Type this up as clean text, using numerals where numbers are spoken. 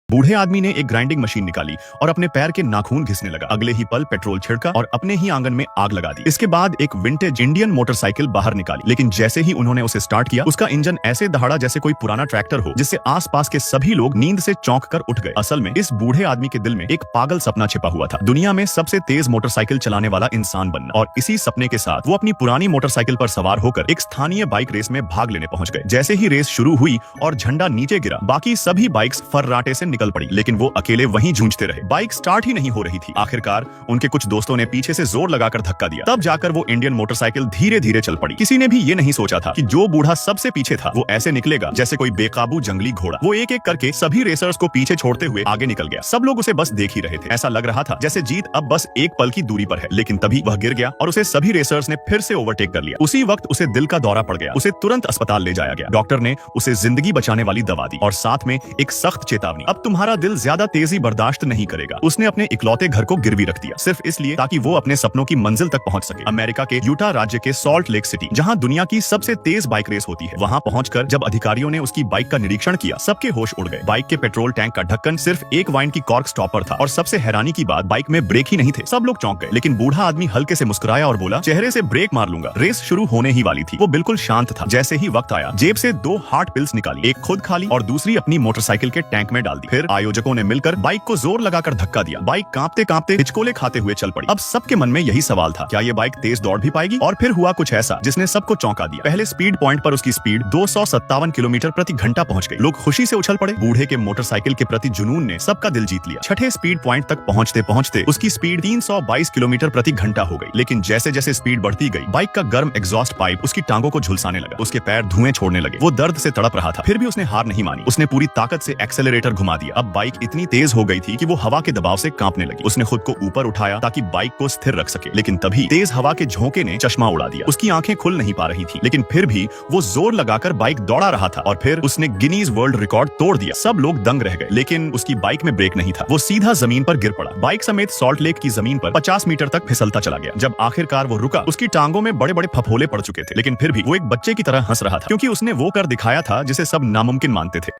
बूढ़े आदमी ने एक ग्राइंडिंग मशीन निकाली और अपने पैर के नाखून घिसने लगा। अगले ही पल पेट्रोल छिड़का और अपने ही आंगन में आग लगा दी। इसके बाद एक विंटेज इंडियन मोटरसाइकिल बाहर निकाली, लेकिन जैसे ही उन्होंने उसे स्टार्ट किया, उसका इंजन ऐसे दहाड़ा जैसे कोई पुराना ट्रैक्टर हो, जिससे आसपास के सभी लोग नींद से चौंक कर उठ गए। असल में इस बूढ़े आदमी के दिल में एक पागल सपना छिपा हुआ था, दुनिया में सबसे तेज मोटरसाइकिल चलाने वाला इंसान बनना। और इसी सपने के साथ वो अपनी पुरानी मोटरसाइकिल पर सवार होकर एक स्थानीय बाइक रेस में भाग लेने पहुंच गए। जैसे ही रेस शुरू हुई और झंडा नीचे गिरा, बाकी सभी बाइक्स फर्राटे से निकल पड़ी, लेकिन वो अकेले वहीं जूझते रहे। बाइक स्टार्ट ही नहीं हो रही थी। आखिरकार उनके कुछ दोस्तों ने पीछे से जोर लगाकर धक्का दिया, तब जाकर वो इंडियन मोटरसाइकिल धीरे धीरे चल पड़ी। किसी ने भी ये नहीं सोचा था कि जो बूढ़ा सबसे पीछे था वो ऐसे निकलेगा जैसे कोई बेकाबू जंगली घोड़ा। वो एक एक करके सभी रेसर्स को पीछे छोड़ते हुए आगे निकल गया। सब लोग उसे बस देख ही रहे थे। ऐसा लग रहा था जैसे जीत अब बस एक पल की दूरी पर है, लेकिन तभी वह गिर गया और उसे सभी रेसर्स ने फिर से ओवरटेक कर लिया। उसी वक्त उसे दिल का दौरा पड़ गया। उसे तुरंत अस्पताल ले जाया गया। डॉक्टर ने उसे जिंदगी बचाने वाली दवा दी और साथ में एक सख्त चेतावनी, अब तुम्हारा दिल ज्यादा तेजी बर्दाश्त नहीं करेगा। उसने अपने इकलौते घर को गिरवी रख दिया, सिर्फ इसलिए ताकि वो अपने सपनों की मंजिल तक पहुंच सके। अमेरिका के यूटा राज्य के सॉल्ट लेक सिटी, जहां दुनिया की सबसे तेज बाइक रेस होती है, वहां पहुंचकर जब अधिकारियों ने उसकी बाइक का निरीक्षण किया, सबके होश उड़ गए। बाइक के पेट्रोल टैंक का ढक्कन सिर्फ एक वाइन की कॉर्क स्टॉपर था और सबसे हैरानी की बात, बाइक में ब्रेक ही नहीं थे। सब लोग चौंक गए, लेकिन बूढ़ा आदमी हल्के से मुस्कुराया और बोला, चेहरे से ब्रेक मार लूंगा। रेस शुरू होने ही वाली थी। वो बिल्कुल शांत था। जैसे ही वक्त आया, जेब से 2 हार्ट पिल्स निकाली, एक खुद खा ली और दूसरी अपनी मोटरसाइकिल के टैंक में डाल दी। फिर आयोजकों ने मिलकर बाइक को जोर लगाकर धक्का दिया। बाइक कांपते कांपते हिचकोले खाते हुए चल पड़ी। अब सबके मन में यही सवाल था, क्या ये बाइक तेज दौड़ भी पाएगी? और फिर हुआ कुछ ऐसा जिसने सबको चौंका दिया। पहले स्पीड पॉइंट पर उसकी स्पीड 257 किलोमीटर प्रति घंटा पहुंच गई। लोग खुशी से उछल पड़े। बूढ़े के मोटरसाइकिल के प्रति जुनून ने सबका दिल जीत लिया। छठे स्पीड पॉइंट तक पहुंचते पहुंचते उसकी स्पीड 322 किलोमीटर प्रति घंटा हो गई। लेकिन जैसे जैसे स्पीड बढ़ती गई, बाइक का गर्म एग्जॉस्ट पाइप उसकी टांगों को झुलसाने लगा। उसके पैर धुएं छोड़ने लगे। वो दर्द से तड़प रहा था, फिर भी उसने हार नहीं मानी। उसने पूरी ताकत से एक्सेलरेटर घुमा दिया। अब बाइक इतनी तेज हो गई थी कि वो हवा के दबाव से कांपने लगी। उसने खुद को ऊपर उठाया ताकि बाइक को स्थिर रख सके, लेकिन तभी तेज हवा के झोंके ने चश्मा उड़ा दिया। उसकी आंखें खुल नहीं पा रही थी, लेकिन फिर भी वो जोर लगाकर बाइक दौड़ा रहा था और फिर उसने गिनीज वर्ल्ड रिकॉर्ड तोड़ दिया। सब लोग दंग रह गए, लेकिन उसकी बाइक में ब्रेक नहीं था। वो सीधा जमीन पर गिर पड़ा। बाइक समेत सॉल्ट लेक की जमीन पर 50 मीटर तक फिसलता चला गया। जब आखिरकार वो रुका, उसकी टांगों में बड़े बड़े फफोले पड़ चुके थे, लेकिन फिर भी वो एक बच्चे की तरह हंस रहा था, क्योंकि उसने वो कर दिखाया था जिसे सब नामुमकिन मानते थे।